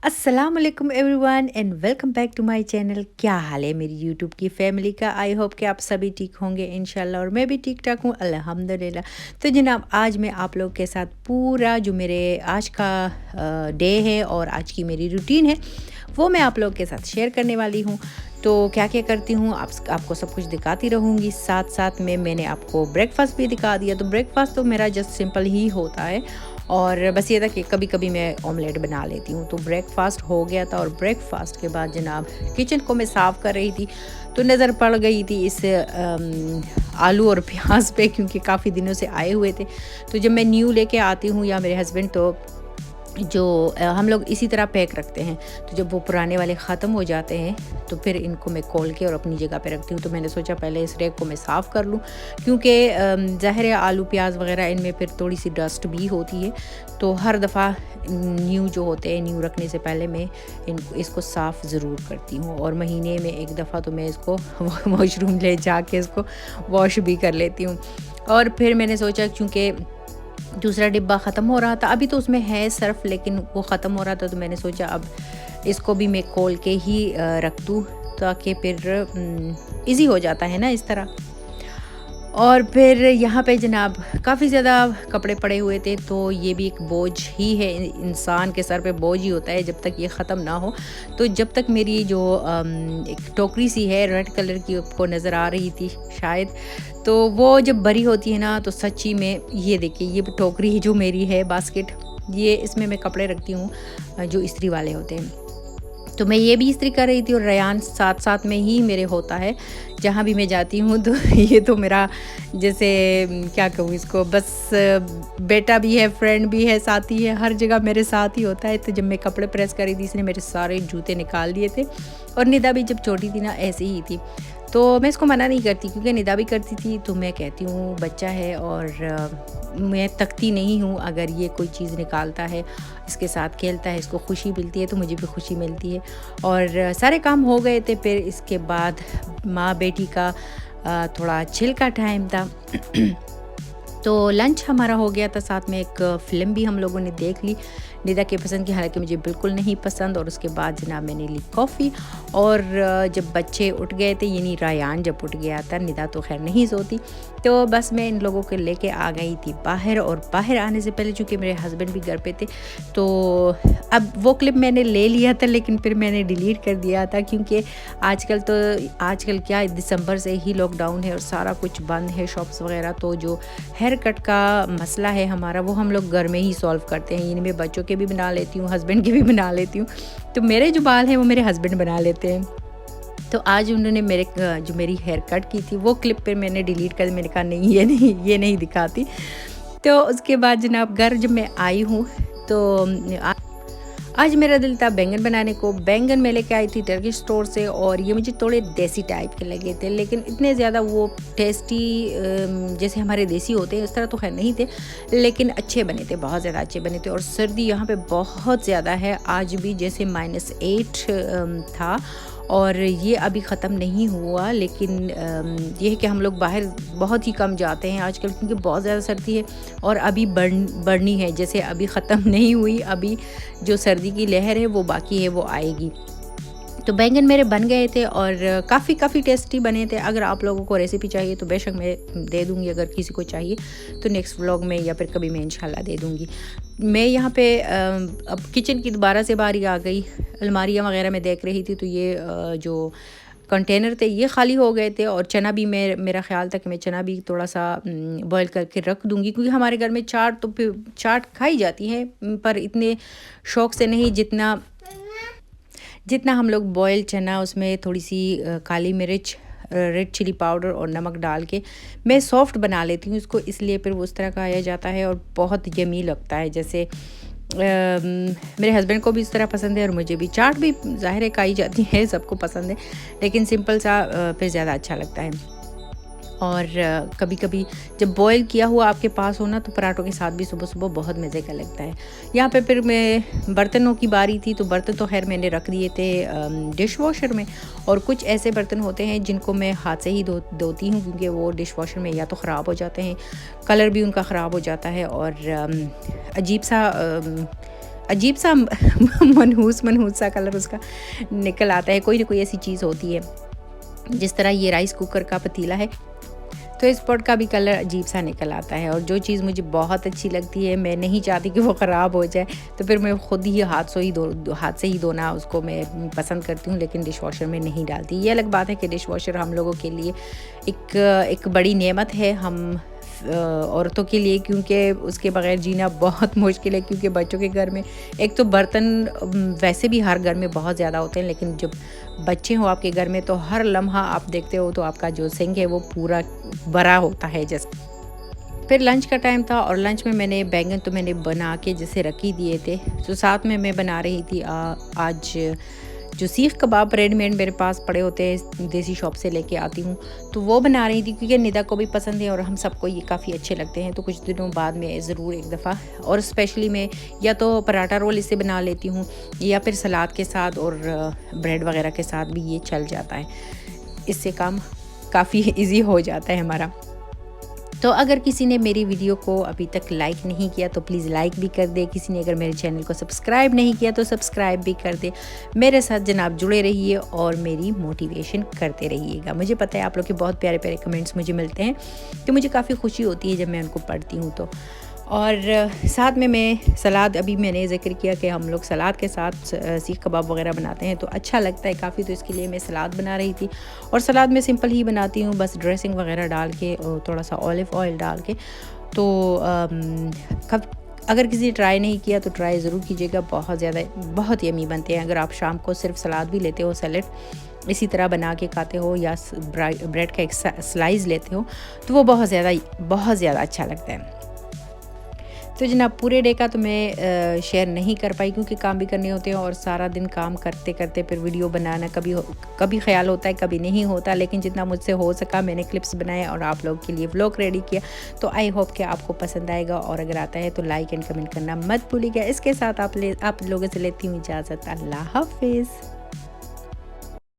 अस्सलामुअलैकुम everyone and welcome back to my channel. क्या हाल है मेरी यूट्यूब की फैमिली का। आई होप कि आप सभी ठीक होंगे इंशाल्लाह, और मैं भी ठीक ठाक हूँ अल्हम्दुलिल्लाह। तो जनाब, आज मैं आप लोग के साथ पूरा जो मेरे आज का डे है और आज की मेरी रूटीन है वो मैं आप लोग के साथ शेयर करने वाली हूँ। तो क्या क्या करती हूँ आपको सब कुछ दिखाती रहूँगी। साथ साथ में मैंने आपको ब्रेकफास्ट भी दिखा दिया। तो ब्रेकफास्ट तो मेरा जस्ट सिंपल ही होता है, और बस ये था कि कभी कभी मैं ऑमलेट बना लेती हूँ। तो ब्रेकफास्ट हो गया था, और ब्रेकफास्ट के बाद जनाब किचन को मैं साफ़ कर रही थी तो नज़र पड़ गई थी इस आलू और प्याज पे, क्योंकि काफ़ी दिनों से आए हुए थे। तो जब मैं न्यू लेके आती हूँ या मेरे हस्बैंड, तो जो हम लोग इसी तरह पैक रखते हैं। तो जब वो पुराने वाले ख़त्म हो जाते हैं तो फिर इनको मैं खोल के और अपनी जगह पे रखती हूँ। तो मैंने सोचा पहले इस रैक को मैं साफ़ कर लूँ, क्योंकि ज़ाहिर है आलू प्याज वगैरह इनमें फिर थोड़ी सी डस्ट भी होती है। तो हर दफ़ा न्यू जो होते हैं, न्यू रखने से पहले मैं इसको साफ़ ज़रूर करती हूँ, और महीने में एक दफ़ा तो मैं इसको वॉशरूम ले जा के इसको वॉश भी कर लेती हूँ। और फिर मैंने सोचा, क्योंकि दूसरा डिब्बा ख़त्म हो रहा था, अभी तो उसमें है सर्फ़ लेकिन वो ख़त्म हो रहा था, तो मैंने सोचा अब इसको भी मैं खोल के ही रख दूँ, ताकि फिर ईज़ी हो जाता है ना इस तरह। और फिर यहाँ पे जनाब काफ़ी ज़्यादा कपड़े पड़े हुए थे। तो ये भी एक बोझ ही है, इंसान के सर पे बोझ ही होता है जब तक ये ख़त्म ना हो। तो जब तक मेरी जो एक टोकरी सी है रेड कलर की, आपको नज़र आ रही थी शायद, तो वो जब भरी होती है ना, तो सच्ची में ये देखिए, ये टोकरी जो मेरी है बास्केट, ये इसमें मैं कपड़े रखती हूँ जो इस्त्री वाले होते हैं। तो मैं ये भी इस्त्री कर रही थी, और रेयान साथ साथ में ही मेरे होता है जहाँ भी मैं जाती हूँ। तो ये तो मेरा जैसे क्या कहूँ इसको, बस बेटा भी है, फ्रेंड भी है, साथी है, हर जगह मेरे साथ ही होता है। तो जब मैं कपड़े प्रेस कर रही थी, इसने मेरे सारे जूते निकाल दिए थे। और निदा भी जब छोटी थी ना, ऐसे ही थी। तो मैं इसको मना नहीं करती, क्योंकि निदा भी करती थी। तो मैं कहती हूँ बच्चा है, और मैं तकती नहीं हूँ अगर ये कोई चीज़ निकालता है, इसके साथ खेलता है, इसको खुशी मिलती है, तो मुझे भी खुशी मिलती है। और सारे काम हो गए थे। फिर इसके बाद माँ बेटी का थोड़ा चिल का टाइम था। तो लंच हमारा हो गया था, साथ में एक फ़िल्म भी हम लोगों ने देख ली निदा के पसंद की, हालांकि मुझे बिल्कुल नहीं पसंद। और उसके बाद जनाब मैंने ली कॉफ़ी। और जब बच्चे उठ गए थे, यानी रायान जब उठ गया था, निदा तो खैर नहीं सोती, तो बस मैं इन लोगों को लेके आ गई थी बाहर। और बाहर आने से पहले चूँकि मेरे हस्बैंड भी घर पे थे, तो अब वो क्लिप मैंने ले लिया था, लेकिन फिर मैंने डिलीट कर दिया था, क्योंकि आजकल क्या, दिसंबर से ही लॉकडाउन है और सारा कुछ बंद है, शॉप्स वगैरह। तो जो हेयर कट का मसला है हमारा, वो हम लोग घर में ही सॉल्व करते हैं। यानी मैं बच्चों के भी बना लेती हूँ, हस्बैंड के भी बना लेती हूँ। तो मेरे जो बाल हैं वो मेरे हस्बैंड बना लेते हैं। तो आज उन्होंने जो मेरी हेयर कट की थी, वो क्लिप पे मैंने डिलीट कर, मैंने कहा नहीं, ये नहीं दिखाती। तो उसके बाद जनाब घर जब मैं आई हूँ, तो आज मेरा दिल था बैंगन बनाने को। बैंगन मैं लेके आई थी टर्किश स्टोर से, और ये मुझे थोड़े देसी टाइप के लगे थे, लेकिन इतने ज़्यादा वो टेस्टी जैसे हमारे देसी होते हैं इस तरह तो खैर नहीं थे, लेकिन अच्छे बने थे, बहुत ज़्यादा अच्छे बने थे। और सर्दी यहाँ पे बहुत ज़्यादा है, आज भी जैसे -8 था, और ये अभी ख़त्म नहीं हुआ। लेकिन ये है कि हम लोग बाहर बहुत ही कम जाते हैं आजकल, क्योंकि बहुत ज़्यादा सर्दी है, और अभी बढ़नी है, जैसे अभी ख़त्म नहीं हुई, अभी जो सर्दी की लहर है वो बाकी है, वो आएगी। तो बैंगन मेरे बन गए थे, और काफ़ी टेस्टी बने थे। अगर आप लोगों को रेसिपी चाहिए तो बेशक मैं दे दूँगी, अगर किसी को चाहिए तो नेक्स्ट व्लॉग में या फिर कभी मैं इंशाल्लाह दे दूँगी। मैं यहाँ पे अब किचन की दोबारा से बारी आ गई। अलमारियाँ वगैरह मैं देख रही थी, तो ये जो कंटेनर थे ये खाली हो गए थे। और चना भी मेरा ख्याल था कि मैं चना भी थोड़ा सा बॉईल करके रख दूँगी, क्योंकि हमारे घर में चाट खाई जाती है, पर इतने शौक़ से नहीं जितना हम लोग बॉयल चना, उसमें थोड़ी सी काली मिर्च, रेड चिली पाउडर और नमक डाल के मैं सॉफ्ट बना लेती हूँ इसको, इसलिए फिर वो उस तरह खाया जाता है और बहुत यमी लगता है। जैसे मेरे हस्बैंड को भी इस तरह पसंद है, और मुझे भी। चाट भी ज़ाहिर है खाई जाती है, सबको पसंद है, लेकिन सिंपल सा फिर ज़्यादा अच्छा लगता है। और कभी कभी जब बॉईल किया हुआ आपके पास हो ना, तो पराठों के साथ भी सुबह सुबह बहुत मज़े का लगता है। यहाँ पे फिर मैं बर्तनों की बारी थी, तो बर्तन तो खैर मैंने रख दिए थे डिश वॉशर में। और कुछ ऐसे बर्तन होते हैं जिनको मैं हाथ से ही धोती हूँ, क्योंकि वो डिश वॉशर में या तो ख़राब हो जाते हैं, कलर भी उनका ख़राब हो जाता है, और अजीब सा अजीब सा मनहूस मनहूस सा कलर उसका निकल आता है। कोई ना कोई ऐसी चीज़ होती है। जिस तरह ये राइस कुकर का पतीला है, तो इस पॉट का भी कलर अजीब सा निकल आता है। और जो चीज़ मुझे बहुत अच्छी लगती है, मैं नहीं चाहती कि वो ख़राब हो जाए, तो फिर मैं ख़ुद ही हाथ से ही धोना उसको मैं पसंद करती हूँ, लेकिन डिश वॉशर में नहीं डालती। ये अलग बात है कि डिश वॉशर हम लोगों के लिए एक बड़ी नेमत है, हम औरतों के लिए, क्योंकि उसके बगैर जीना बहुत मुश्किल है। क्योंकि बच्चों के घर में एक तो बर्तन वैसे भी हर घर में बहुत ज़्यादा होते हैं, लेकिन जब बच्चे हो आपके घर में तो हर लम्हा आप देखते हो तो आपका जो सिंक है वो पूरा भरा होता है जैसे। फिर लंच का टाइम था और लंच में मैंने बैंगन तो मैंने बना के जैसे रख ही दिए थे। तो साथ में मैं बना रही थी आज जो सीख कबाब रेडीमेड मेरे पास पड़े होते हैं, देसी शॉप से लेके आती हूँ, तो वो बना रही थी क्योंकि निदा को भी पसंद है और हम सबको ये काफ़ी अच्छे लगते हैं। तो कुछ दिनों बाद में ज़रूर एक दफ़ा, और स्पेशली मैं या तो पराठा रोल इससे बना लेती हूँ या फिर सलाद के साथ और ब्रेड वगैरह के साथ भी ये चल जाता है। इससे काम काफ़ी ईजी हो जाता है हमारा। तो अगर किसी ने मेरी वीडियो को अभी तक लाइक नहीं किया तो प्लीज़ लाइक भी कर दे। किसी ने अगर मेरे चैनल को सब्सक्राइब नहीं किया तो सब्सक्राइब भी कर दे। मेरे साथ जनाब जुड़े रहिए और मेरी मोटिवेशन करते रहिएगा। मुझे पता है आप लोग के बहुत प्यारे प्यारे कमेंट्स मुझे मिलते हैं, तो मुझे काफ़ी खुशी होती है जब मैं उनको पढ़ती हूँ। तो और साथ में मैं सलाद, अभी मैंने ज़िक्र किया कि हम लोग सलाद के साथ सीख कबाब वगैरह बनाते हैं तो अच्छा लगता है काफ़ी। तो इसके लिए मैं सलाद बना रही थी, और सलाद मैं सिंपल ही बनाती हूँ, बस ड्रेसिंग वगैरह डाल के और थोड़ा सा ऑलिव ऑयल डाल के। तो अगर किसी ने ट्राई नहीं किया तो ट्राई ज़रूर कीजिएगा, बहुत यम्मी बनते हैं। अगर आप शाम को सिर्फ सलाद भी लेते हो, सैलेड इसी तरह बना के खाते हो या ब्रेड का एक स्लाइस लेते हो, तो वो बहुत ज़्यादा अच्छा लगता है। तो जनाब पूरे डे का तो मैं शेयर नहीं कर पाई क्योंकि काम भी करने होते हैं, और सारा दिन काम करते करते फिर वीडियो बनाना कभी ख्याल होता है, कभी नहीं होता। लेकिन जितना मुझसे हो सका मैंने क्लिप्स बनाए और आप लोगों के लिए व्लॉग रेडी किया। तो आई होप कि आपको पसंद आएगा, और अगर आता है तो लाइक एंड कमेंट करना मत भूलिएगा। इसके साथ आप लोगों से लेती हूँ इजाज़त। अल्लाह हाफिज़।